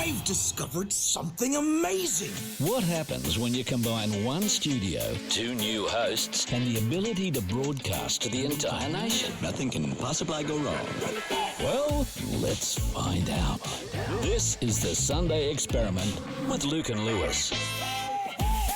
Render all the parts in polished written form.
I've discovered something amazing. What happens when you combine one studio, two new hosts, and the ability to broadcast to the entire nation? Nothing can possibly go wrong. Well, let's find out. This is the Sunday Experiment with Luke and Lewis.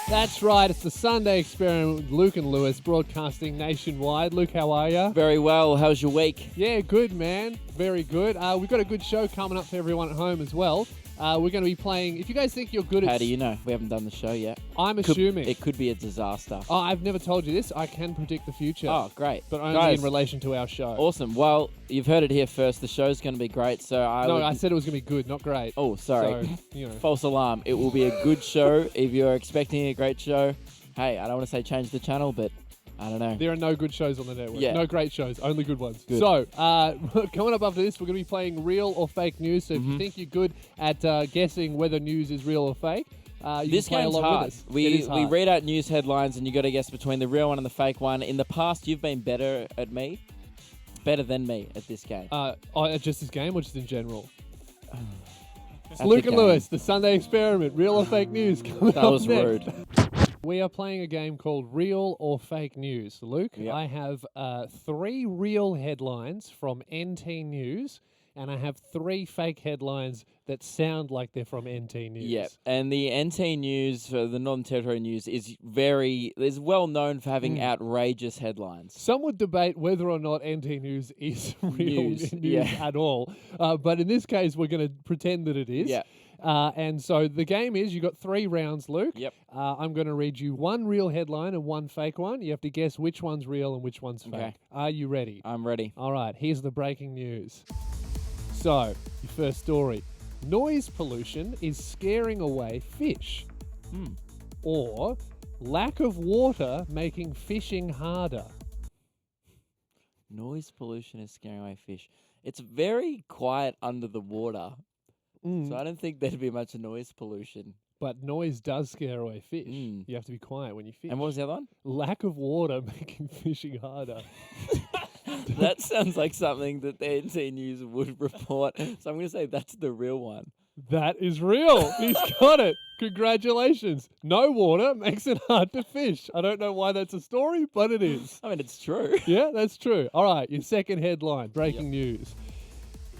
That's right, it's the Sunday Experiment with Luke and Lewis, broadcasting nationwide. Luke, how are you? Very well. How's your week? Yeah, good, man. Very good. We've got a good show coming up for everyone at home as well. We're going to be playing, if you guys think you're good at... How do you know? We haven't done the show yet. I'm assuming. It could be a disaster. Oh, I've never told you this. I can predict the future. Oh, great. But only Guys, in relation to our show. Awesome. Well, you've heard it here first. The show's going to be great, so I said it was going to be good, not great. Oh, sorry. So, you know. False alarm. It will be a good show. If you're expecting a great show, hey, I don't want to say change the channel, but I don't know. There are no good shows on the network. Yeah. No great shows, only good ones. Good. So, coming up after this, we're going to be playing real or fake news. So if you think you're good at guessing whether news is real or fake, you This can play game's along hard. with us. It We is hard. read out news headlines, and you got to guess between the real one and the fake one. In the past, you've been better than me at this game. Just this game or just in general? It's That's Luke a and game. Lewis, the Sunday Experiment, real or fake news. Coming That up was next. rude. We are playing a game called Real or Fake News. Luke, Yep. I have 3 real headlines from NT News, and I have 3 fake headlines that sound like they're from NT News. Yeah, and the NT News, the Northern Territory News, is well known for having outrageous headlines. Some would debate whether or not NT News is real news yeah. at all, but in this case, we're going to pretend that it is. Yeah. And so the game is, you got 3 rounds, Luke. Yep. I'm going to read you 1 real headline and 1 fake one. You have to guess which one's real and which one's fake. Okay. Are you ready? I'm ready. All right, here's the breaking news. So, your first story. Noise pollution is scaring away fish. Or lack of water making fishing harder. Noise pollution is scaring away fish. It's very quiet under the water, so I don't think there'd be much noise pollution. But noise does scare away fish. Mm. You have to be quiet when you fish. And what was the other one? Lack of water making fishing harder. That sounds like something that the NT News would report. So I'm going to say that's the real one. That is real. He's got it. Congratulations. No water makes it hard to fish. I don't know why that's a story, but it is. I mean, it's true. Yeah, that's true. All right, your second headline, breaking news.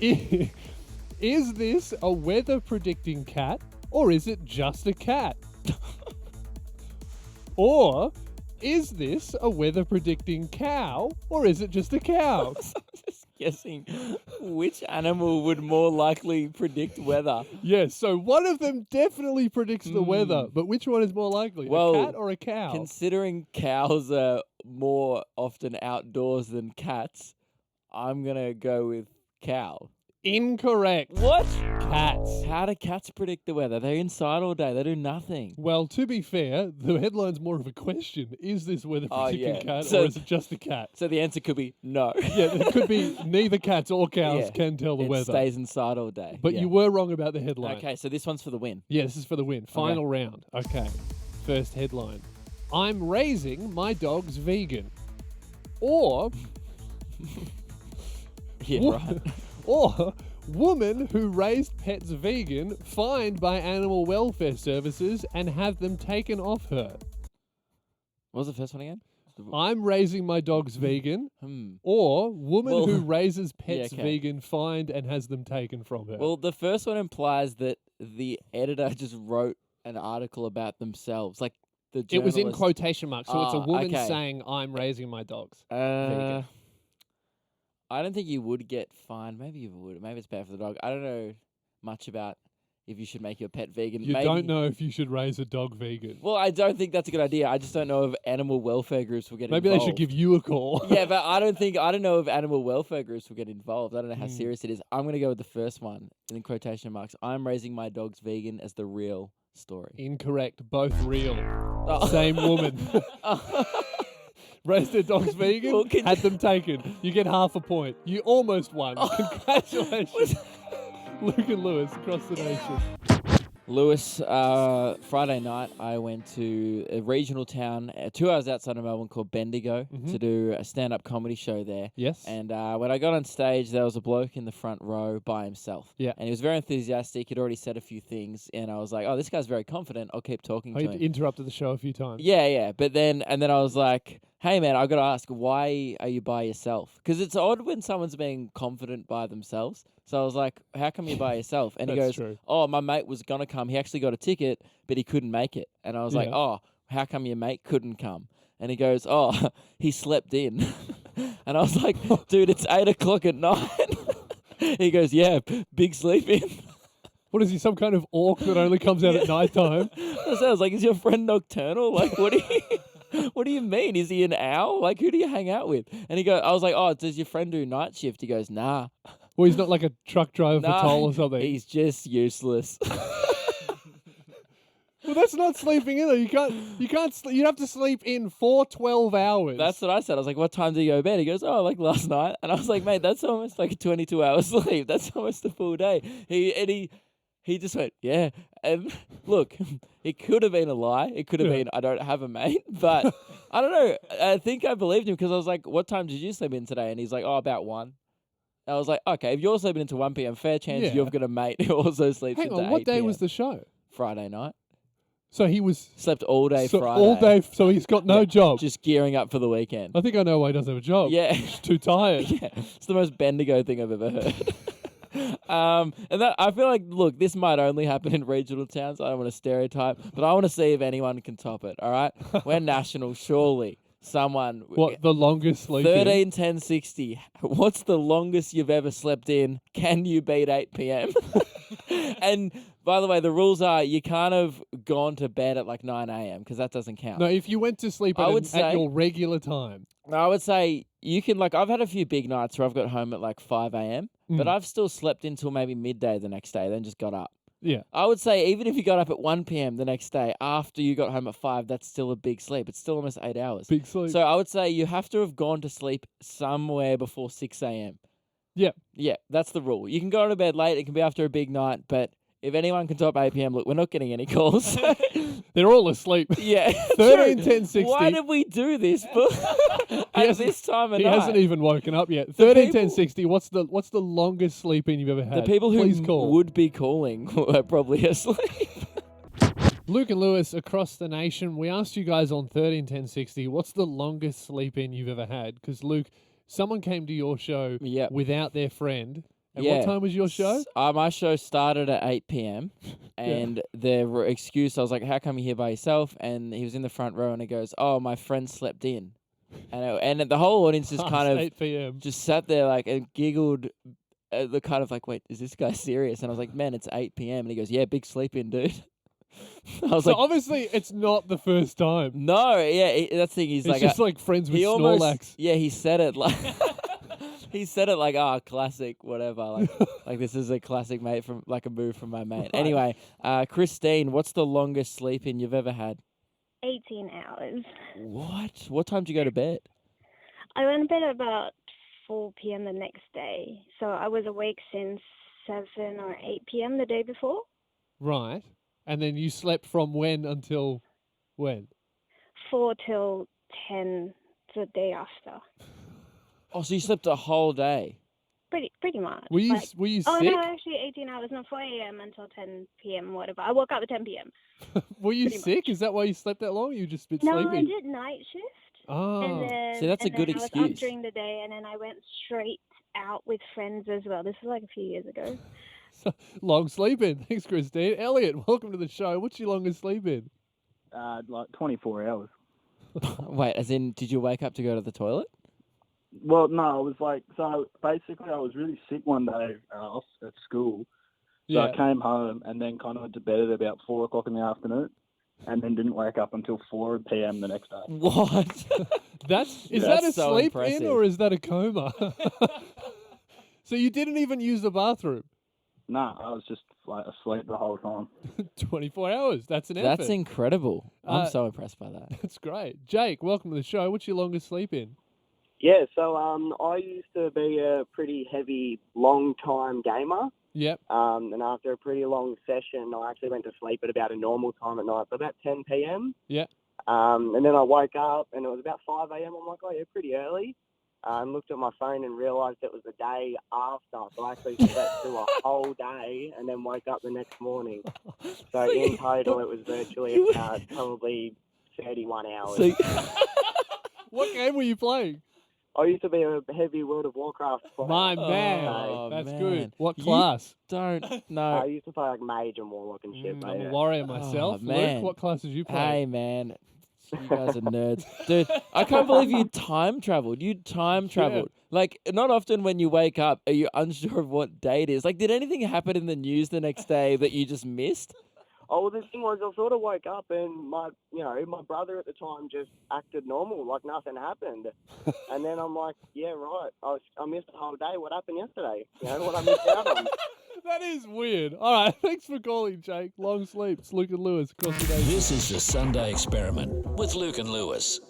Is this a weather predicting cat or is it just a cat? Or is this a weather predicting cow or is it just a cow? Just guessing which animal would more likely predict weather. Yes, so one of them definitely predicts the weather, but which one is more likely, Well, a cat or a cow? Considering cows are more often outdoors than cats, I'm going to go with cow. Incorrect. What? Cats. How do cats predict the weather? They're inside all day. They do nothing. Well, to be fair, the headline's more of a question. Is this weather predicting yeah. cat So- or is it just a cat? So the answer could be no. Yeah, it could be neither cats or cows Yeah. can tell the It weather. stays inside all day. But Yeah. you were wrong about the headline. Okay, so this one's for the win. Yeah, this is for the win. Final round. Okay. First headline. I'm raising my dog's vegan. Or, Yeah, right. or woman who raised pets vegan fined by animal welfare services and have them taken off her. What was the first one again? I'm raising my dogs vegan. Hmm. Or woman Well- who raises pets okay. vegan fined and has them taken from her. Well, the first one implies that the editor just wrote an article about themselves. Like the it was in journalist- quotation marks, so it's a woman okay. saying, I'm raising my dogs. vegan. I don't think you would get fined. Maybe you would. Maybe it's bad for the dog. I don't know much about if you should make your pet vegan. You Maybe. don't know if you should raise a dog vegan. Well, I don't think that's a good idea. I just don't know if animal welfare groups will get Maybe involved. they should give you a call. Yeah, but I don't know if animal welfare groups will get involved. I don't know how serious it is. I'm going to go with the first one, in quotation marks. I'm raising my dogs vegan as the real story. Incorrect. Both real. Oh. Same woman. Raised their dogs vegan, Well, can had them taken. You get half a point. You almost won. Congratulations. Luke and Lewis across the nation. Lewis, Friday night, I went to a regional town 2 hours outside of Melbourne called Bendigo to do a stand-up comedy show there. Yes. And when I got on stage, there was a bloke in the front row by himself. Yeah. And he was very enthusiastic. He'd already said a few things. And I was like, oh, this guy's very confident. I'll keep talking to You him. interrupted the show a few times. Yeah. But then I was like, hey, man, I got to ask, why are you by yourself? Because it's odd when someone's being confident by themselves. So I was like, how come you're by yourself? And he That's goes, true. oh, my mate was going to come. He actually got a ticket, but he couldn't make it. And I was like, Yeah. oh, how come your mate couldn't come? And he goes, oh, he slept in. And I was like, dude, it's 8 o'clock at night. He goes, yeah, big sleep in. What is he, some kind of orc that only comes out at night time? So I was like, is your friend nocturnal? Like, what do you mean? Is he an owl? Like, who do you hang out with? And I was like, oh, does your friend do night shift? He goes, nah. Well, he's not like a truck driver for toll or something. He's just useless. Well, that's not sleeping either. You can't. You have to sleep in for 12 hours. That's what I said. I was like, what time did you go to bed? He goes, oh, like last night. And I was like, mate, that's almost like a 22-hour sleep. That's almost a full day. He just went, yeah. And look, it could have been a lie. It could have been, I don't have a mate. But I don't know. I think I believed him because I was like, what time did you sleep in today? And he's like, oh, about 1. I was like, okay, if you're sleeping until 1 p.m., fair chance you've got a mate who also sleeps Hang until on, what 8 day p.m. was the show? Friday night. So he was Slept all day Friday. all day. So he's got no job. Just gearing up for the weekend. I think I know why he doesn't have a job. Yeah. He's too tired. Yeah, it's the most Bendigo thing I've ever heard. And that I feel like, look, this might only happen in regional towns. I don't want to stereotype, but I want to see if anyone can top it. All right, we're national, surely. Someone. What, the longest sleep? 13, 10, 60. What's the longest you've ever slept in? Can you beat 8 p.m.? And by the way, the rules are you can't have gone to bed at like 9 a.m. because that doesn't count. No, if you went to sleep at your regular time. I would say you can, like, I've had a few big nights where I've got home at like 5 a.m., but I've still slept until maybe midday the next day, then just got up. Yeah. I would say even if you got up at 1 p.m. the next day after you got home at 5, that's still a big sleep. It's still almost 8 hours. Big sleep. So I would say you have to have gone to sleep somewhere before 6 a.m. Yeah. Yeah, that's the rule. You can go to bed late. It can be after a big night, but if anyone can top 8 p.m., look, we're not getting any calls. They're all asleep. Yeah. 13, 10, 60. Why did we do this at this time of night? He hasn't even woken up yet. 13, 10, 60. What's the longest sleep in you've ever had? The people who Please call. would be calling are probably asleep. Luke and Lewis across the nation. We asked you guys on 13, 10, 60, what's the longest sleep in you've ever had? Because, Luke, someone came to your show without their friend. And what time was your show? My show started at 8 p.m. And the excuse, I was like, how come you're here by yourself? And he was in the front row and he goes, oh, my friend slept in. And the whole audience just kind of 8 p.m. just sat there like and giggled. The kind of like, wait, is this guy serious? And I was like, man, it's 8 p.m. And he goes, yeah, big sleep in, dude. I was So like, obviously it's not the first time. no, yeah, that's the thing. He's It's like, just like friends with he almost, Snorlax. yeah, he said it like, he said it like, classic, whatever. Like this is a classic mate from like a move from my mate. Anyway, Christine, what's the longest sleep in you've ever had? 18 hours. What? What time did you go to bed? I went to bed at about 4 p.m. the next day. So I was awake since 7 or 8 p.m. the day before. Right. And then you slept from when until when? 4 till 10 the day after. Oh, so you slept a whole day? Pretty much. Were you Oh, sick? no, actually 18 hours, not 4 a.m. until 10 p.m. whatever. I woke up at 10 p.m. Were you Pretty sick? Is that why you slept that long? Or you just a bit No, sleepy? I did night shift. Oh. And then, See, that's a good I was excuse. up during the day, and then I went straight out with friends as well. This was like a few years ago. Long sleeping. Thanks, Christine. Elliot, welcome to the show. What's your longest sleep in? Like 24 hours. Wait, as in, did you wake up to go to the toilet? Well, no, I was like, so basically I was really sick one day at school. So I came home and then kind of went to bed at about 4 o'clock in the afternoon and then didn't wake up until 4 p.m. the next day. What? Is that a so sleep impressive. in or is that a coma? So you didn't even use the bathroom? Nah, I was just like asleep the whole time. 24 hours. That's an effort. That's incredible. I'm so impressed by that. That's great. Jake, welcome to the show. What's your longest sleep in? Yeah, so I used to be a pretty heavy, long-time gamer. Yep. And after a pretty long session, I actually went to sleep at about a normal time at night, so about 10 p.m. Yeah. And then I woke up, and it was about 5 a.m. I'm like, oh, yeah, pretty early. And looked at my phone and realised it was the day after. So I actually slept through a whole day and then woke up the next morning. So in total, it was virtually about probably 31 hours. So, What game were you playing? I used to be a heavy World of Warcraft player. My man. Oh, That's man. good. What You- class? don't I know. used to play like Mage and Warlock and shit. but I'm yeah. a warrior myself. man. Luke, what class did you play? Hey, man. You guys are nerds. Dude, I can't believe you time traveled. You time traveled. Like, not often when you wake up are you unsure of what day it is. Like, did anything happen in the news the next day that you just missed? Oh, well, the thing was, I sort of woke up and my brother at the time just acted normal, like nothing happened. And then I'm like, yeah, right. I missed the whole day. What happened yesterday? You know, what I missed out on. That is weird. All right, thanks for calling, Jake. Long sleeps. Luke and Lewis across the day. This is the Sunday Experiment with Luke and Lewis.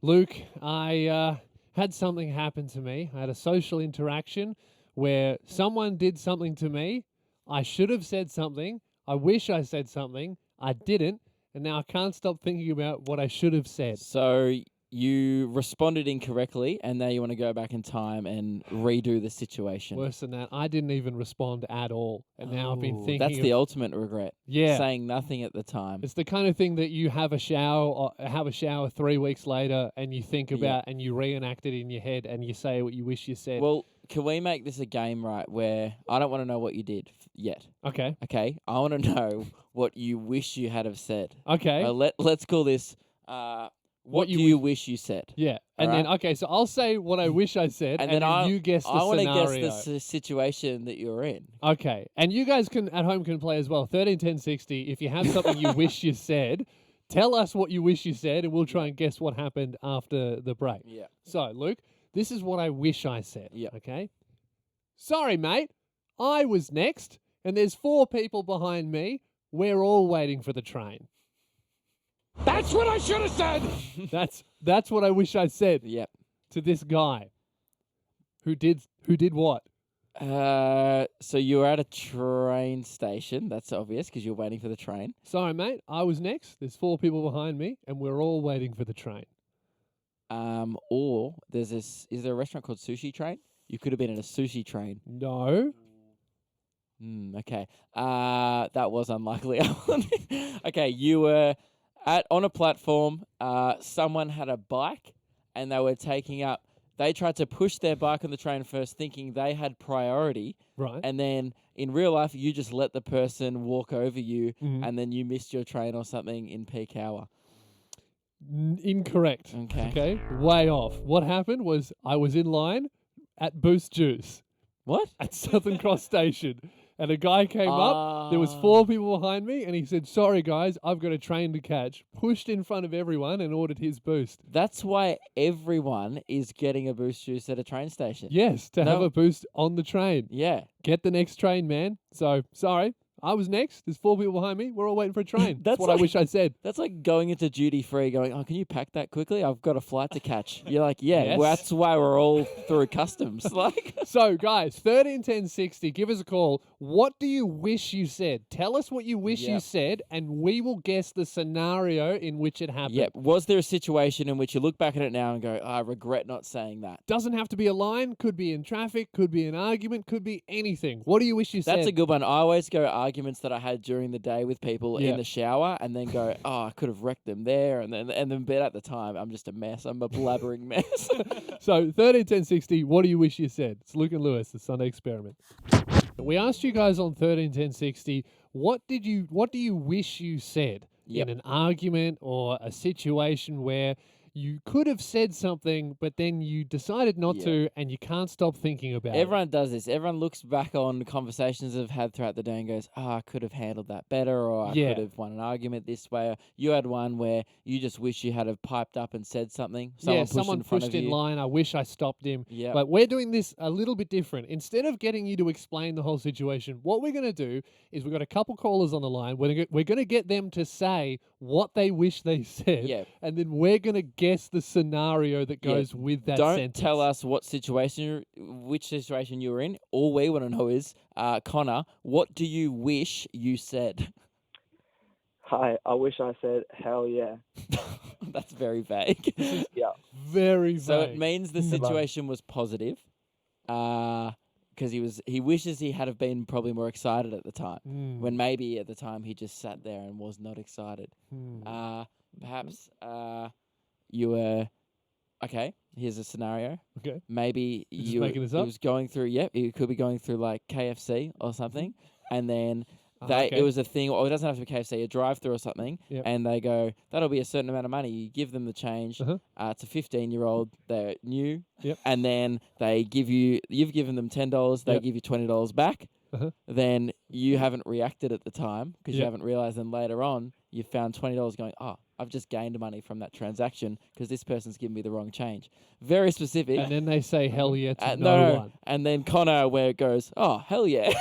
Luke, I had something happen to me. I had a social interaction where someone did something to me. I should have said something. I wish I said something. I didn't. And now I can't stop thinking about what I should have said. So you responded incorrectly, and now you want to go back in time and redo the situation. Worse than that, I didn't even respond at all. And now I've been Ooh, thinking that's of, the ultimate regret. Yeah. Saying nothing at the time. It's the kind of thing that you have a shower 3 weeks later and you think about and you reenact it in your head and you say what you wish you said. Well, can we make this a game, right, where I don't want to know what you did yet. Okay. Okay? I want to know what you wish you had have said. Okay. Let's call this what do you wish you said? Yeah. And then, okay, so I'll say what I wish I said, and then you guess the I want to scenario. guess the situation that you're in. Okay. And you guys at home can play as well. 13, 10, 60. If you have something you wish you said, tell us what you wish you said, and we'll try and guess what happened after the break. Yeah. So, Luke, this is what I wish I said. Yeah. Okay? Sorry, mate. I was next, and there's 4 people behind me. We're all waiting for the train. That's what I should have said! That's what I wish I said Yep. to this guy. Who did what? So you were at a train station. That's obvious because you're waiting for the train. Sorry, mate. I was next. There's 4 people behind me, and we're all waiting for the train. Or there's this. Is there a restaurant called Sushi Train? You could have been in a sushi train. No. Okay. That was unlikely. Okay, you were on a platform. Someone had a bike, and they were taking up. They tried to push their bike on the train first, thinking they had priority. Right. And then in real life, you just let the person walk over you, and then you missed your train or something in peak hour. Incorrect. Okay. Way off. What happened was I was in line at Boost Juice What? at Southern Cross Station. And a guy came up. There was 4 people behind me, and he said, "Sorry, guys, I've got a train to catch." Pushed in front of everyone and ordered his Boost. That's why everyone is getting a Boost Juice at a train station. Yes, to have No. a Boost on the train. Yeah. Get the next train, man. So, sorry, I was next. There's 4 people behind me. We're all waiting for a train. That's what I wish I said. That's like going into duty free, going, "Oh, can you pack that quickly? I've got a flight to catch." You're like, "Yeah, Yes. well, that's why we're all through customs." Like, So, guys, 13 10 60, give us a call. What do you wish you said? Tell us what you wish you Yep. said, and we will guess the scenario in which it happened. yeah. Was there a situation in which you look back at it now and go, "I regret not saying that"? Doesn't have to be a line, could be in traffic, could be an argument, could be anything. What do you wish you said? That's a good one. I always go arguments that I had during the day with people Yeah. in the shower, and then go, "Oh, I could have wrecked them there," and then, but at the time, I'm just a mess. I'm a blabbering mess. So, 13 10 60, what do you wish you said? It's Luke and Lewis, the Sunday Experiment. We asked you guys on 13 10 60, what do you wish you said Yep. in an argument or a situation where you could have said something, but then you decided not Yeah. to, and you can't stop thinking about it? Everyone does this. Everyone looks back on conversations they've had throughout the day and goes, "Oh, I could have handled that better," or "I Yeah. could have won an argument this way." Or you had one where you just wish you had have piped up and said something. Someone pushed in line. I wish I stopped him. Yep. But we're doing this a little bit different. Instead of getting you to explain the whole situation, what we're going to do is we've got a couple callers on the line. We're going to get them to say what they wish they said, Yep. and then we're going to guess the scenario that Yeah, goes with that Don't sentence. tell us which situation you were in. All we want to know is, Connor, what do you wish you said? Hi, I wish I said hell yeah. That's very vague. Yeah. Very vague. So it means the situation was positive, because he wishes he had have been probably more excited at the time, when maybe at the time he just sat there and was not excited. Perhaps you were okay. Here's a scenario. Okay. Maybe Just making this up? he was going through. Yep, he could be going through like KFC or something, and then. Okay. It was a thing, or it doesn't have to be KFC, a drive-through or something, Yep. and they go, that'll be a certain amount of money. You give them the change. Uh-huh. It's a 15-year-old, they're new, Yep. and then you've given them $10, they Yep. give you $20 back. Uh-huh. Then you haven't reacted at the time because you Yep. haven't realised. Then later on, you found $20 going, oh, I've just gained money from that transaction because this person's given me the wrong change. Very specific. And then they say hell yeah to no one. And then Connor, where it goes, oh, hell yeah.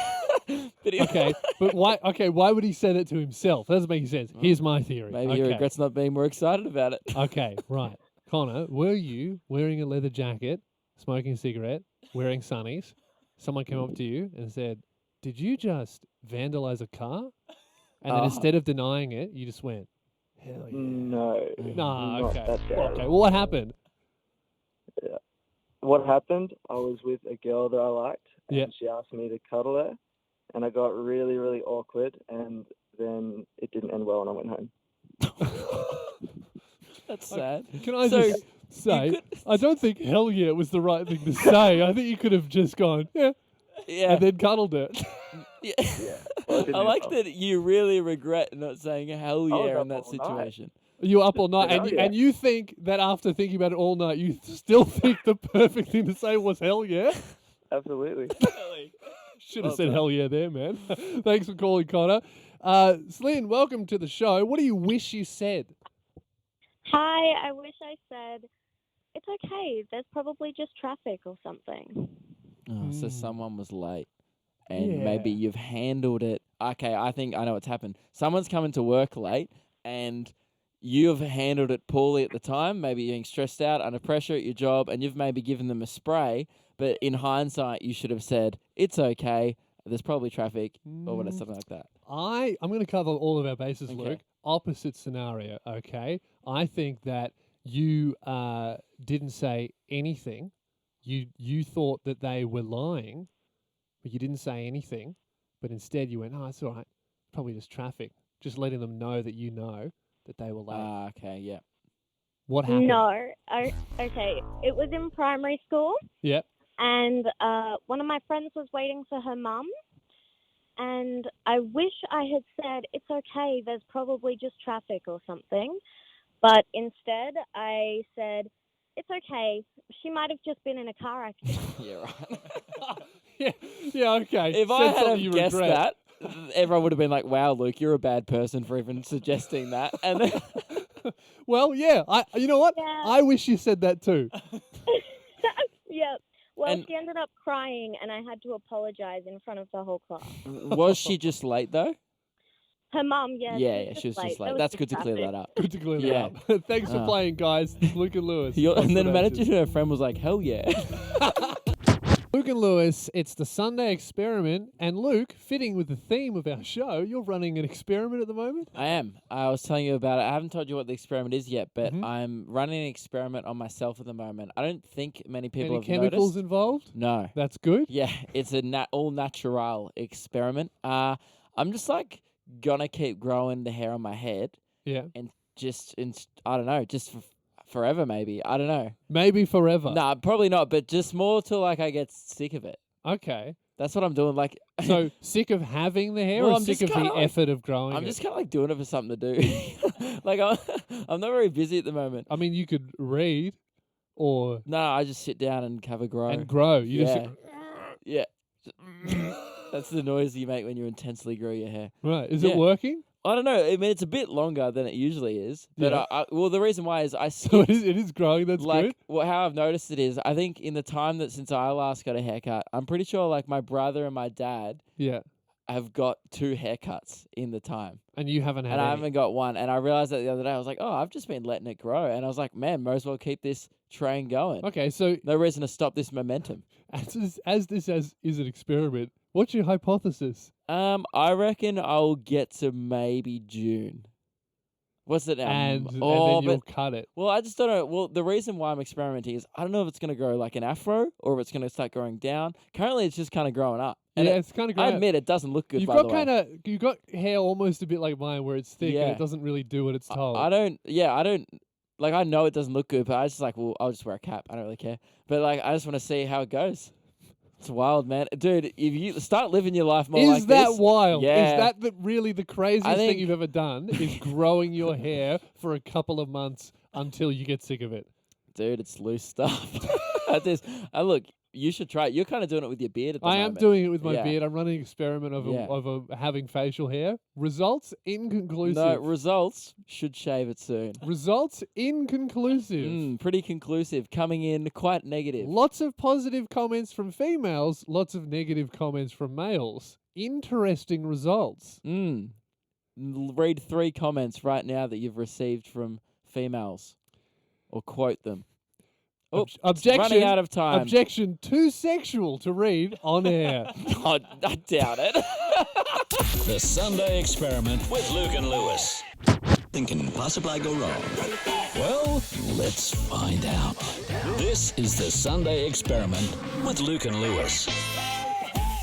But Okay, but why? Okay, why would he say that to himself? That doesn't make sense. Here's my theory. Maybe he Okay. regrets not being more excited about it. Okay, right. Connor, were you wearing a leather jacket, smoking a cigarette, wearing sunnies? Someone came up to you and said, "Did you just vandalize a car?" And then instead of denying it, you just went, "Hell yeah." No. Nah, not okay. that bad. Okay, well, what happened? What happened? I was with a girl that I liked, and Yeah. she asked me to cuddle her, and I got really, really awkward, and then it didn't end well, and I went home. That's sad. Can I So, just say, could- I don't think hell yeah was the right thing to say. I think you could have just gone, yeah, Yeah. and then cuddled it. Yeah. Well, it didn't I like end well. that you really regret not saying hell was yeah up in that all night. situation. You were up all night, and Hell you, yeah. and you think that after thinking about it all night, you still think the perfect thing to say was hell yeah? Absolutely. Should have Well said done. hell yeah there, man. Thanks for calling, Connor. Slyn, welcome to the show. What do you wish you said? Hi, I wish I said, it's okay. There's probably just traffic or something. Oh, so Mm. someone was late. And maybe Yeah. you've handled it. Okay, I think I know what's happened. Someone's coming to work late and you've handled it poorly at the time. Maybe you're being stressed out, under pressure at your job, and you've maybe given them a spray. But in hindsight, you should have said, it's okay. There's probably traffic or whatever, something like that. I'm going to cover all of our bases, Okay. Luke. Opposite scenario, okay? I think that you didn't say anything. You thought that they were lying, but you didn't say anything. But instead you went, oh, it's all right. Probably just traffic. Just letting them know that you know that they were late. Okay, yeah. What happened? No. Okay. It was in primary school, Yep. and one of my friends was waiting for her mum. And I wish I had said, it's okay, there's probably just traffic or something. But instead, I said, it's okay, she might have just been in a car accident. Yeah, right. yeah, okay. If Said I had something have you guessed regret. that, everyone would have been like, wow, Luke, you're a bad person for even suggesting that. And then Well, yeah. You know what? Yeah. I wish you said that too. Yep. Well, And- she ended up crying, and I had to apologize in front of the whole class. was she just late, though? Her mum, yeah. Yeah, she was just There late. was That's just good to clear traffic. that up. Good to clear Yeah. that up. Thanks for Ah. playing, guys. Luke and Lewis. And then Consolation. imagine her friend was like, hell yeah. Luke and Lewis, it's the Sunday experiment. And Luke, fitting with the theme of our show, you're running an experiment at the moment? I am. I was telling you about it. I haven't told you what the experiment is yet, but Mhm. I'm running an experiment on myself at the moment. I don't think many people Any have chemicals noticed. involved? No. That's good. Yeah, it's a all natural experiment. I'm just like gonna keep growing the hair on my head Yeah. and I don't know, just forever maybe. I don't know. Maybe forever. Nah, probably not, but just more till like I get sick of it. Okay. That's what I'm doing. Like, So sick of having the hair Well, or I'm sick just of the kinda like- effort of growing I'm it? just kind of like doing it for something to do. Like I'm not very busy at the moment. I mean, you could read or No, I just sit down and have a grow. and grow. You yeah. just Yeah. That's the noise you make when you intensely grow your hair. right. Is Yeah. it working? I don't know. I mean, it's a bit longer than it usually is. But Yeah. well, the reason why is I So skipped, it is growing. That's like good. well, how I've noticed it is I think in the time that since I last got a haircut, I'm pretty sure like my brother and my dad Yeah. have got 2 haircuts in the time. And you haven't had And I any. haven't got one. And I realized that the other day. I was like, oh, I've just been letting it grow. And I was like, man, might as well keep this train going. Okay, so No reason to stop this momentum. as this is an experiment, what's your hypothesis? I reckon I'll get to maybe June. What's it now? And then but you'll cut it. well, I just don't know. Well, the reason why I'm experimenting is I don't know if it's going to grow like an afro or if it's going to start growing down. Currently, it's just kind of growing up. And Yeah, it's kind of I great. admit it doesn't look good. You've by got the way. you've got hair almost a bit like mine, where it's thick and Yeah. it doesn't really do what it's told. I don't. Yeah, I don't. Like, I know it doesn't look good, but I just like, well, I'll just wear a cap. I don't really care. But like, I just want to see how it goes. It's wild, man, dude. If you start living your life more like Is that this, wild? Yeah. Is that really the craziest thing think- you've ever done? Is growing your hair for a couple of months until you get sick of it? dude, it's loose stuff. Look, you should try it. You're kind of doing it with your beard at the I moment. am doing it with my Yeah. beard. I'm running an experiment of having facial hair. Results inconclusive. No, results should shave it soon. Results inconclusive. Pretty conclusive, coming in quite negative. Lots of positive comments from females, lots of negative comments from males. Interesting results. Read 3 comments right now that you've received from females, or quote them. Oh, Objection. running out of time. Objection. Too sexual to read on air. Oh, I doubt it. The Sunday Experiment with Luke and Lewis. Thinking possibly go wrong. Well, let's find out. This is the Sunday Experiment with Luke and Lewis.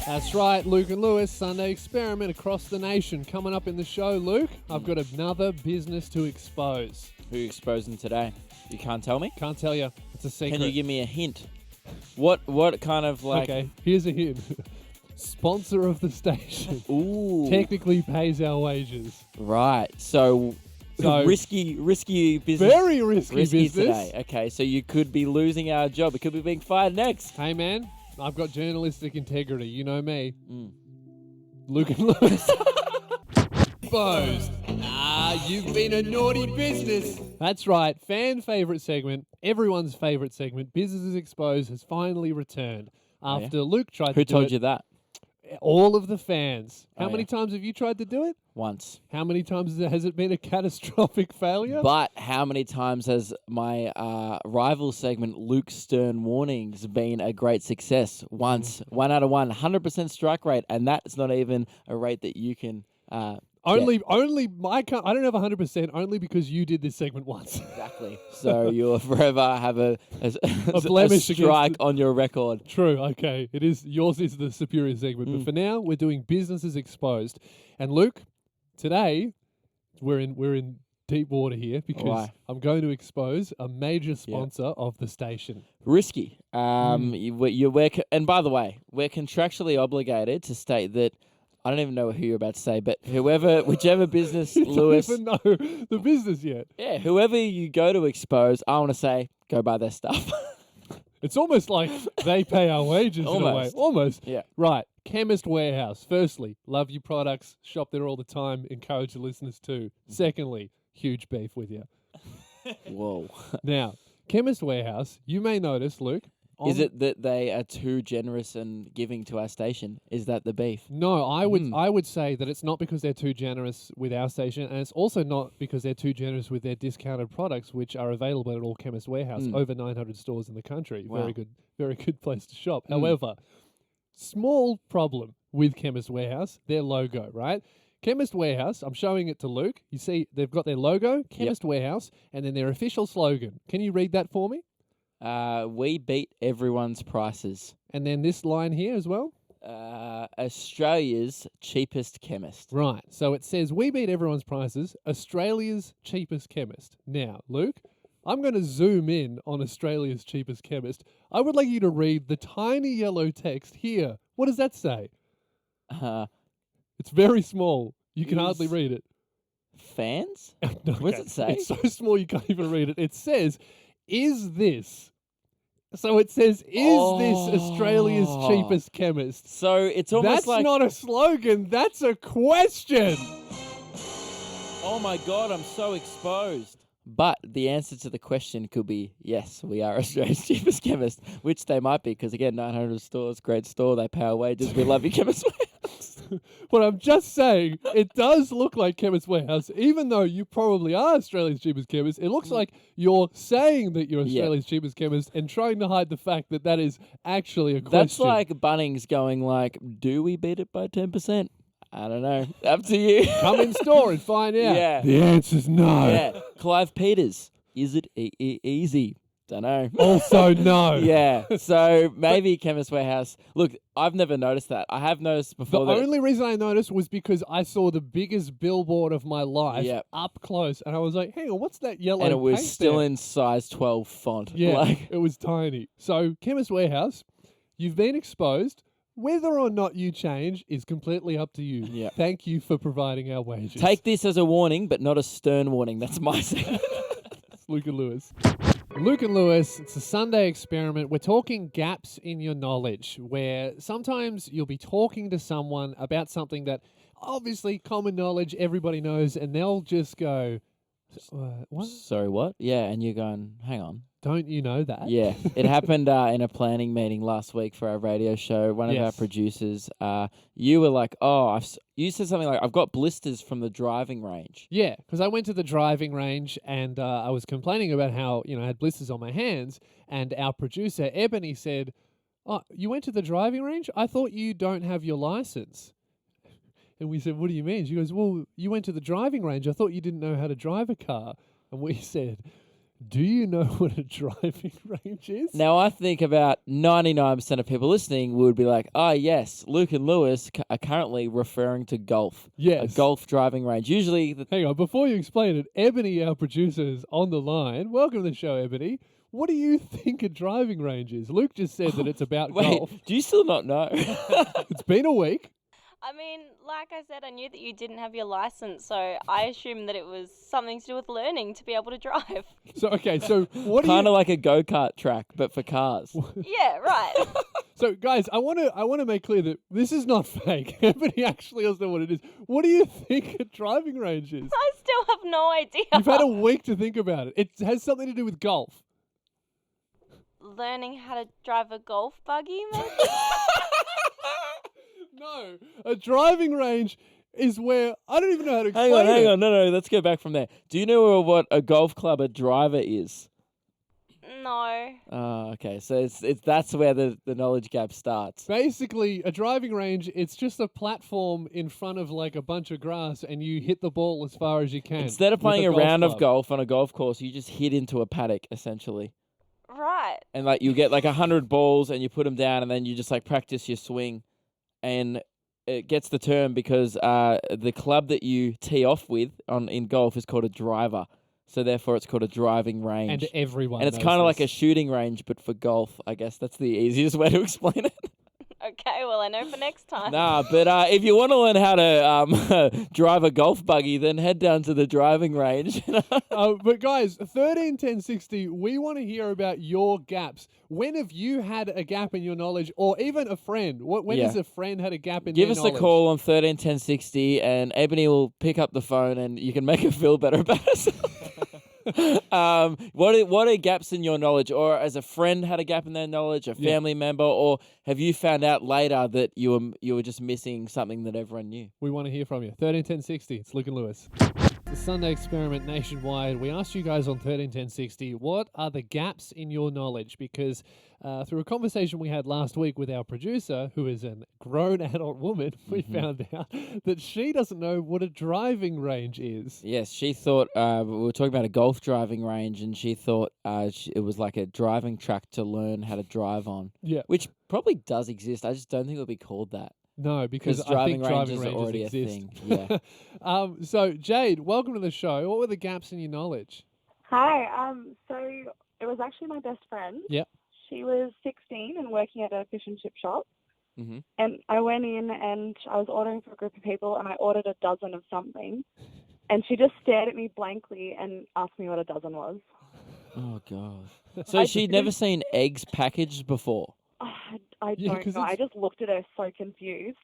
That's right, Luke and Lewis, Sunday Experiment across the nation. Coming up in the show, Luke, I've got another business to expose. Who are you exposing today? You can't tell me? Can't tell you. It's a secret. Can you give me a hint? What kind of like... Okay, here's a hint. Sponsor of the station. Ooh. Technically pays our wages. Right. So risky business. Very risky business. Today. Okay, so you could be losing our job. It could be being fired next. Hey, man, I've got journalistic integrity. You know me. Luke and Lewis. Exposed. You've been a naughty business. That's right. Fan favourite segment. Everyone's favourite segment. Businesses Exposed has finally returned. After Luke tried to do it. Who told you that? All of the fans. How Oh, many yeah. times have you tried to do it? Once. How many times has it been a catastrophic failure? But how many times has my rival segment, Luke's Stern Warnings, been a great success? Once. 1 out of 1. 100% strike rate. And that's not even a rate that you can... Only I don't have 100%. Only because you did this segment once. Exactly. So you'll forever have a blemish strike against on your record. True. Okay. It is yours is the superior segment, but for now we're doing Businesses Exposed. And Luke, today we're in deep water here because Why? I'm going to expose a major sponsor of the station. Risky. And by the way, we're contractually obligated to state that. I don't even know who you're about to say, but whichever business, Lewis. You don't even know the business yet. Yeah, whoever you go to expose, I want to say, go buy their stuff. It's almost like they pay our wages in a way. Almost. Almost. Yeah. Right. Chemist Warehouse. Firstly, love your products. Shop there all the time. Encourage the listeners too. Secondly, huge beef with you. Whoa. Now, Chemist Warehouse, you may notice, Luke. Is it that they are too generous and giving to our station? Is that the beef? No, I would say that it's not because they're too generous with our station, and it's also not because they're too generous with their discounted products, which are available at all Chemist Warehouse, over 900 stores in the country. Wow. Very good place to shop. However, small problem with Chemist Warehouse, their logo, right? Chemist Warehouse, I'm showing it to Luke. You see, they've got their logo, Chemist Warehouse, and then their official slogan. Can you read that for me? We beat everyone's prices. And then this line here as well. Australia's cheapest chemist. Right. So it says, we beat everyone's prices, Australia's cheapest chemist. Now, Luke, I'm going to zoom in on Australia's cheapest chemist. I would like you to read the tiny yellow text here. What does that say? It's very small. You can hardly read it. Fans? No, What does it say? It's so small you can't even read it. It says, is this? So it says, is this Australia's cheapest chemist? So it's almost That's like... not a slogan. That's a question. Oh my God, I'm so exposed. But the answer to the question could be, yes, we are Australia's cheapest chemist, which they might be, because again, 900 stores, great store, they pay our wages, we love you, Chemist Warehouse. But I'm just saying, it does look like Chemist Warehouse, even though you probably are Australia's cheapest chemist. It looks like you're saying that you're Australia's cheapest chemist and trying to hide the fact that that is actually a question. That's like Bunnings going like, do we beat it by 10%? I don't know. Up to you. Come in store and find out. Yeah. The answer's no. Yeah. Clive Peters. Is it easy? Don't know. Also no. Yeah. So maybe Chemist Warehouse. Look, I've never noticed that. I have noticed The before that. only reason I noticed was because I saw the biggest billboard of my life Yep. up close, and I was like, hang on, what's that yellow And it was paint still there? in size 12 font. Yeah, Like, it was tiny. So, Chemist Warehouse, you've been exposed. Whether or not you change is completely up to you. Yeah. Thank you for providing our wages. take this as a warning, but not a stern warning. That's my saying. It's Luke and Lewis. Luke and Lewis, it's a Sunday experiment. We're talking gaps in your knowledge, where sometimes you'll be talking to someone about something that obviously common knowledge, everybody knows, and they'll just go, what? Sorry, what? Yeah, and you're going, hang on. Don't you know that? Yeah, it happened in a planning meeting last week for our radio show. One of our Yes. producers, you were like, you said something like, I've got blisters from the driving range. Yeah, because I went to the driving range and I was complaining about how, I had blisters on my hands, and our producer, Ebony, said, oh, you went to the driving range? I thought you don't have your license. And we said, what do you mean? She goes, well, you went to the driving range. I thought you didn't know how to drive a car. And we said, do you know what a driving range is? Now, I think about 99% of people listening would be like, yes, Luke and Lewis are currently referring to golf. Yes. A golf driving range. Usually, Hang on, before you explain it, Ebony, our producer, is on the line. Welcome to the show, Ebony. What do you think a driving range is? Luke just said that it's about wait, golf. do you still not know? It's been a week. I mean, like I said, I knew that you didn't have your license, so I assumed that it was something to do with learning to be able to drive. So, okay, so what do Kind you... of like a go-kart track, but for cars. Yeah, right. So, guys, I want to make clear that this is not fake. Ebony actually doesn't know what it is. What do you think a driving range is? I still have no idea. You've had a week to think about it. It has something to do with golf. Learning how to drive a golf buggy, maybe? No, a driving range is where... I don't even know how to explain Hang it. on. No, let's go back from there. Do you know what a golf club a driver is? No. Oh, okay. So it's that's where the knowledge gap starts. Basically, a driving range, it's just a platform in front of like a bunch of grass and you hit the ball as far as you can. Instead of with playing a golf round of club. golf on a golf course, you just hit into a paddock, essentially. Right. And like you get like 100 balls and you put them down and then you just like practice your swing. And it gets the term because the club that you tee off with in golf is called a driver. So therefore it's called a driving range. And everyone And it's knows kind of like a this. shooting range, but for golf. I guess that's the easiest way to explain it. Okay, well, I know for next time. Nah, but if you want to learn how to drive a golf buggy, then head down to the driving range. But guys, 131060, we want to hear about your gaps. When have you had a gap in your knowledge, or even a friend? When has a friend had a gap in Give their us knowledge? a call on 131060 and Ebony will pick up the phone and you can make her feel better about herself. What are gaps in your knowledge? Or as a friend had a gap in their knowledge, a family member, or have you found out later that you were just missing something that everyone knew? We want to hear from you. 131060, it's Luke and Lewis. The Sunday Experiment nationwide. We asked you guys on 131060, what are the gaps in your knowledge? Because through a conversation we had last week with our producer, who is a grown adult woman, we found out that she doesn't know what a driving range is. Yes, she thought, we were talking about a golf driving range, and she thought it was like a driving track to learn how to drive on. Yeah. Which probably does exist. I just don't think it would be called that. No, because I driving think driving ranges are ranges already exist. a thing. Yeah. So, Jade, welcome to the show. What were the gaps in your knowledge? Hi. So it was actually my best friend. Yep. She was 16 and working at a fish and chip shop. Mm-hmm. And I went in and I was ordering for a group of people and I ordered a dozen of something. And she just stared at me blankly and asked me what a dozen was. Oh, God. So she'd never seen eggs packaged before? I don't know. I just looked at her so confused.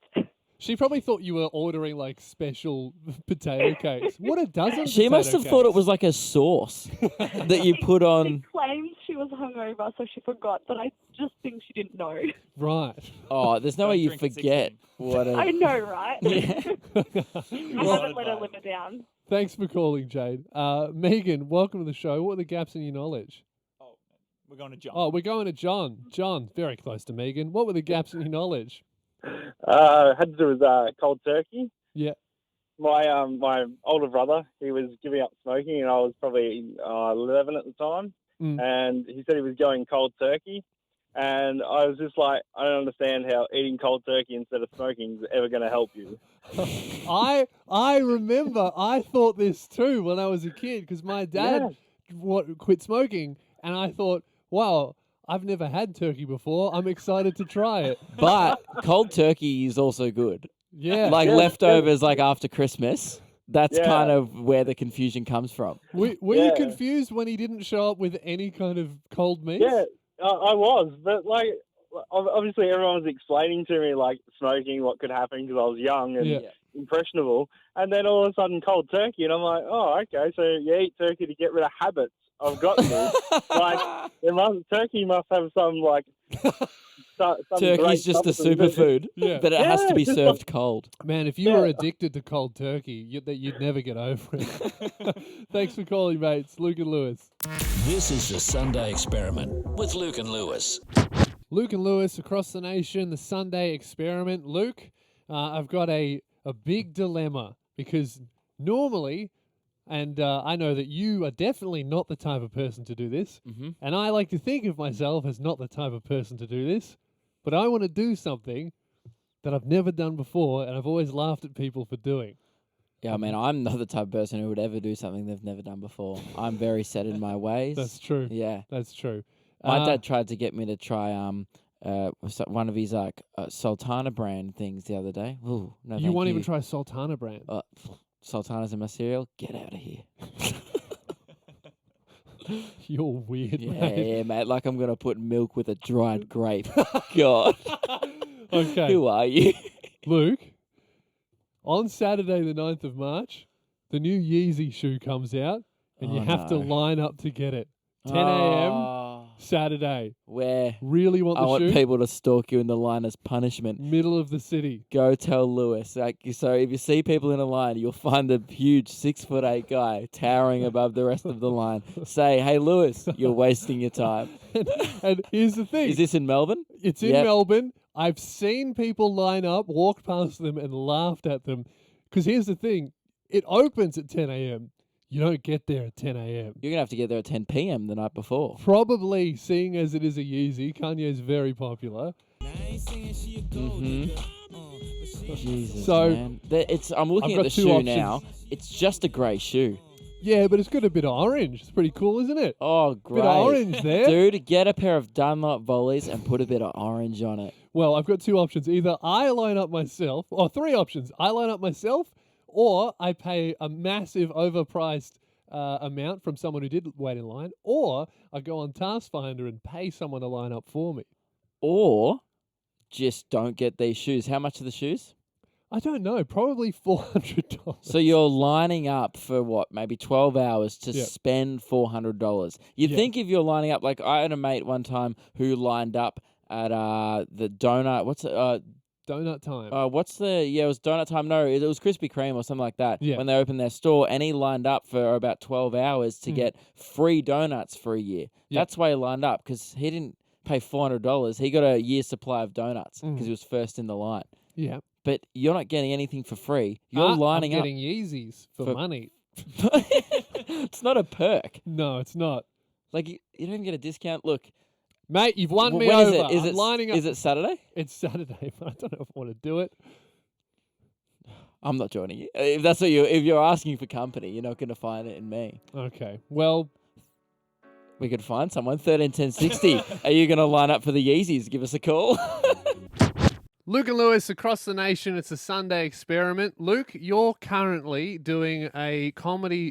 She probably thought you were ordering like special potato cakes. What a dozen! She must have thought it was like a sauce that you put on. She claimed she she was hungover, so she forgot, but I just think she didn't know. Right. Oh, there's no way you drink at forget 16. what a... I know, right? Yeah. I haven't let her live it down. Thanks for calling, Jade. Megan, welcome to the show. What are the gaps in your knowledge? Oh, we're going to John. Oh, we're going to John. John, very close to Megan. What were the gaps in your knowledge? Had to do with cold turkey. Yeah. My older brother, he was giving up smoking, and I was probably 11 at the time. And he said he was going cold turkey, and I was just like, I don't understand how eating cold turkey instead of smoking is ever going to help you. I remember I thought this too when I was a kid because my dad quit smoking, and I thought, wow, I've never had turkey before. I'm excited to try it. But cold turkey is also good. Yeah. Like leftovers like after Christmas. That's Yeah. kind of where the confusion comes from. Were you confused when he didn't show up with any kind of cold meat? Yeah, I was, but like obviously everyone was explaining to me like smoking, what could happen because I was young and impressionable, and then all of a sudden cold turkey, and I'm like, oh, okay, so you eat turkey to get rid of habits. I've got this. Like turkey must have some like. Some Turkey's just a superfood, but it has to be served cold. Man, if you were addicted to cold turkey, you'd never get over it. Thanks for calling, mates. Luke and Lewis. This is the Sunday Experiment with Luke and Lewis. Luke and Lewis across the nation, the Sunday Experiment. Luke, I've got a big dilemma because normally, and I know that you are definitely not the type of person to do this, and I like to think of myself as not the type of person to do this, but I want to do something that I've never done before, and I've always laughed at people for doing. Yeah, I mean, I'm not the type of person who would ever do something they've never done before. I'm very set in my ways. That's true. Yeah. That's true. My dad tried to get me to try one of his Sultana brand things the other day. Ooh, no, You won't even try Sultana brand. Sultana's in my cereal. Get out of here. You're weird, Yeah, mate. yeah, mate. Like I'm gonna put milk with a dried grape. God. Okay. Who are you? Luke, on Saturday the 9th of March, the new Yeezy shoe comes out, and you have to line up to get it. 10 a.m. Saturday. Where? Really want the I want shoe? people to stalk you in the line as punishment. Middle of the city. Go tell Lewis. So if you see people in a line, you'll find a huge 6'8" guy towering above the rest of the line. Say, hey, Lewis, you're wasting your time. And here's the thing. Is this in Melbourne? It's in Melbourne. I've seen people line up, walked past them, and laughed at them. Because here's the thing. It opens at 10 a.m. You don't get there at 10 a.m. You're going to have to get there at 10 p.m. the night before. Probably, seeing as it is a Yeezy. Kanye's very popular. Jesus, So, man. I'm looking I've at got the two shoe options. now. It's just a grey shoe. Yeah, but it's got a bit of orange. It's pretty cool, isn't it? Oh, great. Bit of orange there. Dude, get a pair of Dunlop volleys and put a bit of orange on it. Well, I've got two options. Either I line up myself, or three options. I line up myself, or I pay a massive overpriced amount from someone who did wait in line, or I go on Taskfinder and pay someone to line up for me. Or just don't get these shoes. How much are the shoes? I don't know. Probably $400. So you're lining up for what? Maybe 12 hours to spend $400. You'd think if you're lining up, like I had a mate one time who lined up at the donut. What's it? Donut time. It was donut time. No, it was Krispy Kreme or something like that. Yeah. When they opened their store, and he lined up for about 12 hours to get free donuts for a year. Yeah. That's why he lined up, because he didn't pay $400. He got a year's supply of donuts because he was first in the line. Yeah. But you're not getting anything for free. You're lining I'm up. getting Yeezys for money. It's not a perk. No, it's not. Like you don't even get a discount. Look, mate, you've won me when over. Is I'm it lining up. Is it Saturday? It's Saturday, but I don't know if I want to do it. I'm not joining you. If you're asking for company, you're not going to find it in me. Okay. Well, we could find someone. 131060. Are you going to line up for the Yeezys? Give us a call. Luke and Lewis across the nation. It's a Sunday Experiment. Luke, you're currently doing a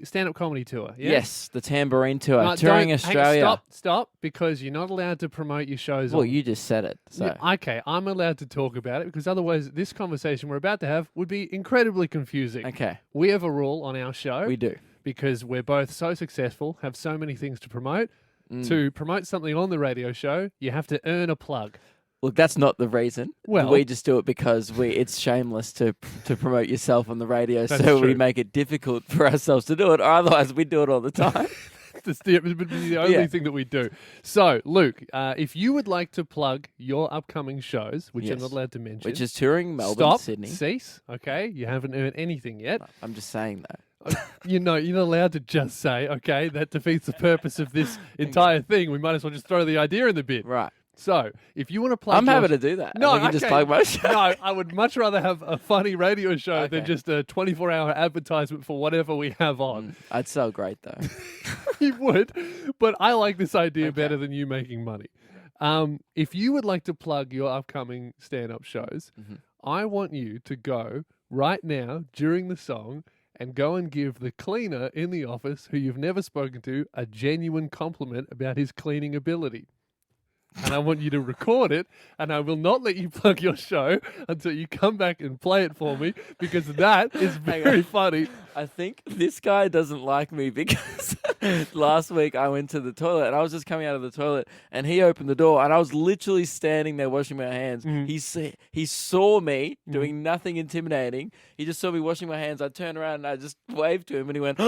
stand-up comedy tour. Yeah? Yes, the Tambourine Tour, No, touring don't- Australia. Stop, because you're not allowed to promote your shows. Well, on. you just said it. So Yeah, okay, I'm allowed to talk about it because otherwise this conversation we're about to have would be incredibly confusing. Okay. We have a rule on our show. We do. Because we're both so successful, have so many things to promote. to promote something on the radio show, you have to earn a plug. Look, that's not the reason. Well- we just do it because it's shameless to promote yourself on the radio, That's so we true. make it difficult for ourselves to do it, or otherwise we do it all the time. That's the only thing that we do. So, Luke, if you would like to plug your upcoming shows, which Yes. I'm not allowed to mention. Which is touring Melbourne, Stop, Sydney. cease, okay? You haven't earned anything yet. I'm just saying that. You're not allowed to just say, okay, that defeats the purpose of this entire thing. We might as well just throw the idea in the bin. Right. So, if you want to plug I'm your happy to do that. No, We can just okay. plug my show. No, I would much rather have a funny radio show than Okay. just a 24-hour advertisement for whatever we have on. I'd sell great, though. You would, but I like this idea better than you making money. If you would like to plug your upcoming stand-up shows, I want you to go right now during the song and go and give the cleaner in the office who you've never spoken to a genuine compliment about his cleaning ability. And I want you to record it, and I will not let you plug your show until you come back and play it for me, because that is very funny. I think this guy doesn't like me because last week I went to the toilet and I was just coming out of the toilet and he opened the door and I was literally standing there washing my hands. He saw me doing nothing intimidating. He just saw me washing my hands. I turned around and I just waved to him and he went,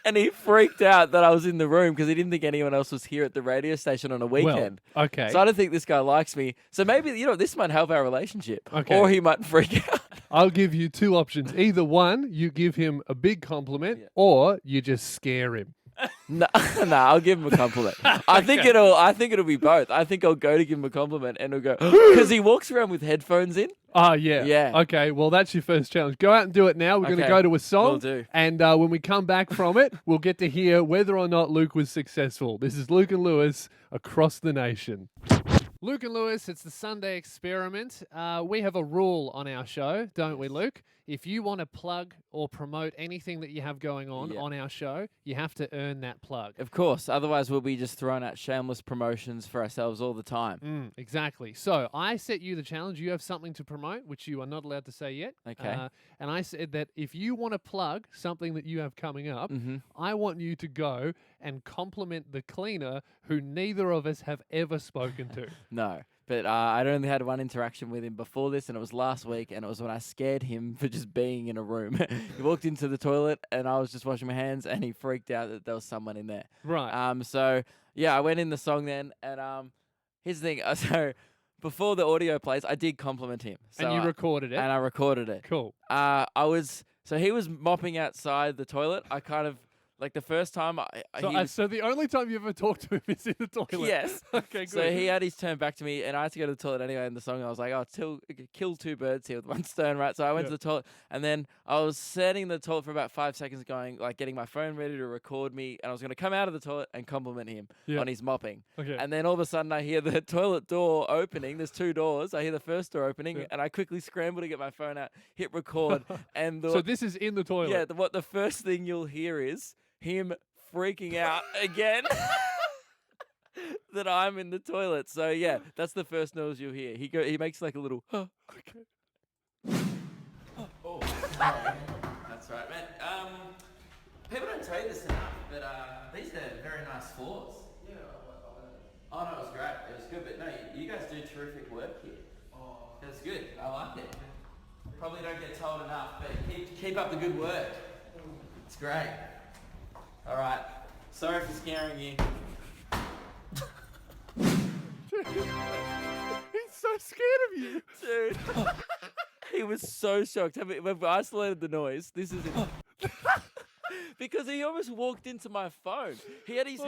and he freaked out that I was in the room because he didn't think anyone else was here at the radio station on a weekend. Well, okay. So I don't think this guy likes me. So maybe, this might help our relationship. Okay. Or he might freak out. I'll give you two options. Either one, you give him a big compliment, or you just scare him. No, I'll give him a compliment. I think it'll be both. I think I'll go to give him a compliment and he'll go, because he walks around with headphones in. Oh, yeah. Yeah. Okay, well, that's your first challenge. Go out and do it now. We're going to Okay, go to a song. will do. And when we come back from it, we'll get to hear whether or not Luke was successful. This is Luke and Lewis across the nation. Luke and Lewis, it's the Sunday Experiment. We have a rule on our show, don't we, Luke? If you want to plug or promote anything that you have going on our show, you have to earn that plug. Of course. Otherwise, we'll be just throwing out shameless promotions for ourselves all the time. Exactly. So I set you the challenge. You have something to promote, which you are not allowed to say yet. Okay. And I said that if you want to plug something that you have coming up, I want you to go and compliment the cleaner who neither of us have ever spoken to. No. But I'd only had one interaction with him before this, and it was last week, and it was when I scared him for just being in a room. He walked into the toilet, and I was just washing my hands, and he freaked out that there was someone in there. Right. So, yeah, I went in the song then, and here's the thing. So, before the audio plays, I did compliment him. So And you recorded it? And I recorded it. Cool. So he was mopping outside the toilet. I kind of... Like the first time, So the only time you ever talked to him is in the toilet? Yes. Okay, good. So he had his turn back to me, and I had to go to the toilet anyway in the song. I was like, kill two birds here with one stone, right? So I went to the toilet, and then I was sitting in the toilet for about 5 seconds getting my phone ready to record me, and I was going to come out of the toilet and compliment him on his mopping. Okay. And then all of a sudden, I hear the toilet door opening. There's two doors. I hear the first door opening, and I quickly scramble to get my phone out, hit record. And So this is in the toilet? Yeah, the first thing you'll hear is him freaking out again that I'm in the toilet. So yeah, that's the first noise you'll hear. He makes like a little Okay. Oh, sorry. That's right, man. People don't tell you this enough, but these are very nice floors. Yeah. Oh no, it was great. It was good, but no, you guys do terrific work here. Oh, it was good. I like it. Probably don't get told enough, but keep up the good work. It's great. All right. Sorry for scaring you. He's so scared of you. Dude. He was so shocked. We've isolated the noise. This is it. Because he almost walked into my phone. He had his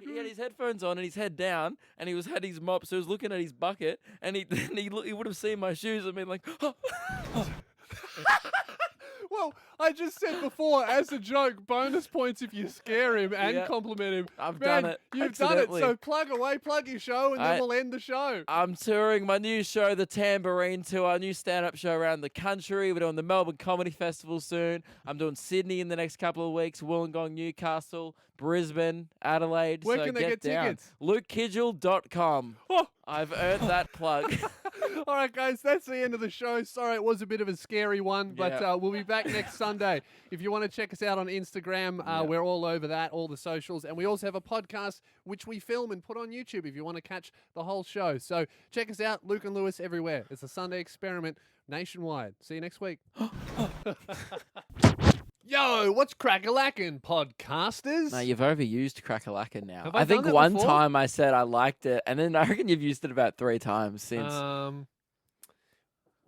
he had his headphones on and his head down, and he had his mop, so he was looking at his bucket, and he would have seen my shoes and been like, oh. Well, I just said before, as a joke, bonus points if you scare him and compliment him. I've Man, done it. You've done it. accidentally. So plug away, plug your show, and then we'll end the show. I'm touring my new show, The Tambourine Tour, new stand-up show around the country. We're doing the Melbourne Comedy Festival soon. I'm doing Sydney in the next couple of weeks, Wollongong, Newcastle, Brisbane, Adelaide. Where so can they get get down. tickets? LukeKidgel.com. Oh. I've earned that plug. All right, guys, that's the end of the show. Sorry, it was a bit of a scary one, but Yeah. we'll be back next Sunday. If you want to check us out on Instagram, we're all over that, all the socials. And we also have a podcast which we film and put on YouTube if you want to catch the whole show. So check us out, Luke and Lewis everywhere. It's a Sunday experiment nationwide. See you next week. Yo, what's crack-a-lackin', podcasters? No, you've overused crack-a-lackin' now. Have I think done that one before? time I said I liked it, and then I reckon you've used it about 3 times since.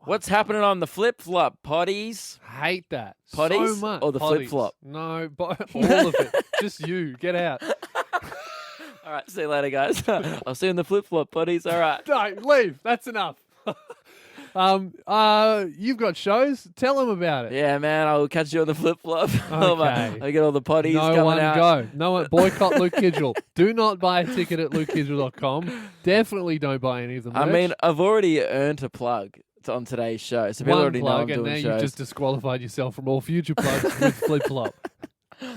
What's happening on the flip-flop, potties? Hate that Potties so much. or the Potties. flip-flop? No, all of it. Just you. Get out. All right, see you later, guys. I'll see you in the flip-flop, potties. All right. No, leave. That's enough. You've got shows. Tell them about it. Yeah, man, I'll catch you on the flip-flop. Okay. I get all the potties No coming one out. go. No one. Boycott Luke Kidgel. Do not buy a ticket at lukekidgel.com. Definitely don't buy any of the merch. I mean, I've already earned a plug on today's show, so people one already know plug, I'm and doing now shows. you've just disqualified yourself from all future plugs with flip-flop.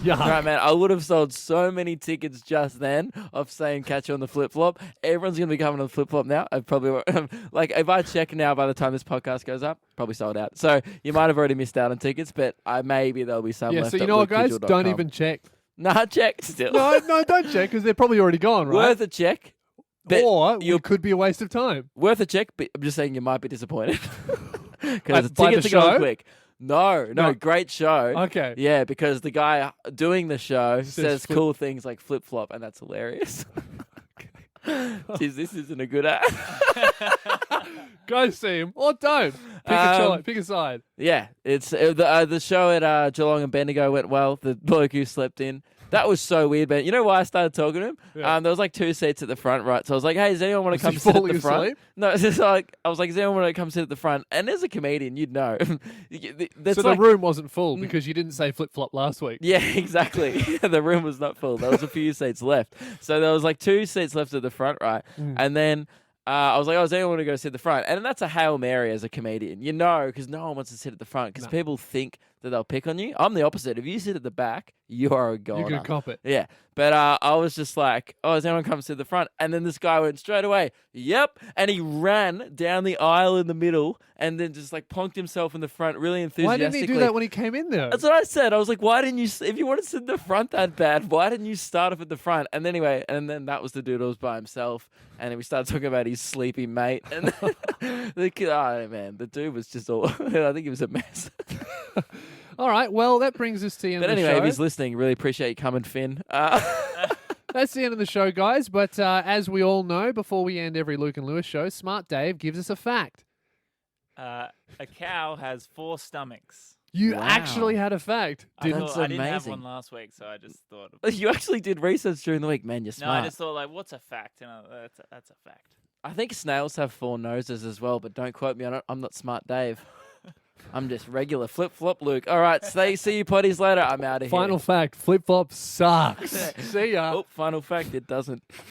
Yeah. Right, man, I would have sold so many tickets just then of saying catch you on the flip-flop. Everyone's going to be coming on the flip-flop now. I probably, like, if I check now by the time this podcast goes up, probably sold out. So you might have already missed out on tickets, but maybe there'll be some Yeah, left so you at know what, guys? lukekidgel.com. Don't even check. Nah, check still. No, don't check, because they're probably already gone, right? Worth a check. But Or it could be a waste of time. Worth a check, but I'm just saying you might be disappointed. Because the By the tickets are going show? quick. No, great show. Okay. Yeah, because the guy doing the show says flip- cool things like flip-flop, and that's hilarious. Jeez, this isn't a good ad. Go see him, or don't. Pick a side. Yeah, it's the show at Geelong and Bendigo went well. The bloke who slept in. That was so weird, man. You know why I started talking to him? Yeah. There was like 2 seats at the front, right? So I was like, hey, does anyone want Was to come he sit at falling the front? asleep? No, it's just like, I was like, does anyone want to come sit at the front? And as a comedian, you'd know. That's So like, the room wasn't full because you didn't say flip-flop last week. yeah, exactly. The room was not full. There was a few seats left. So there was like 2 seats left at the front, right? And then I was like, oh, does anyone want to go sit at the front? And that's a Hail Mary as a comedian. You know, because no one wants to sit at the front because people think that they'll pick on you. I'm the opposite. If you sit at the back, you are a goner. You can cop it. Yeah. But I was just like, oh, does anyone come sit at the front? And then this guy went straight away, yep. And he ran down the aisle in the middle and then just like plonked himself in the front really enthusiastically. Why didn't he do that when he came in there? That's what I said. I was like, why didn't you, if you want to sit in the front that bad, why didn't you start off at the front? And anyway, and then that was the dude who was by himself. And then we started talking about his sleepy mate. And then the kid, oh man, the dude was just all, I think he was a mess. All right, well, that brings us to the end But of the anyway, show. if he's listening, really appreciate you coming, Finn. That's the end of the show, guys. But as we all know, before we end every Luke and Lewis show, Smart Dave gives us a fact. A cow has 4 stomachs. You Wow. actually had a fact. I Didn't didn't have amazing. one last week, so I just thought. You actually did research during the week, man. You're No, smart. I just thought, like, what's a fact? You know, that's a fact. I think snails have 4 noses as well, but don't quote me on it. I'm not Smart Dave. I'm just regular flip-flop Luke. All right, see you potties later. I'm out of here. Final fact, flip-flop sucks. See ya. Oh, final fact, it doesn't.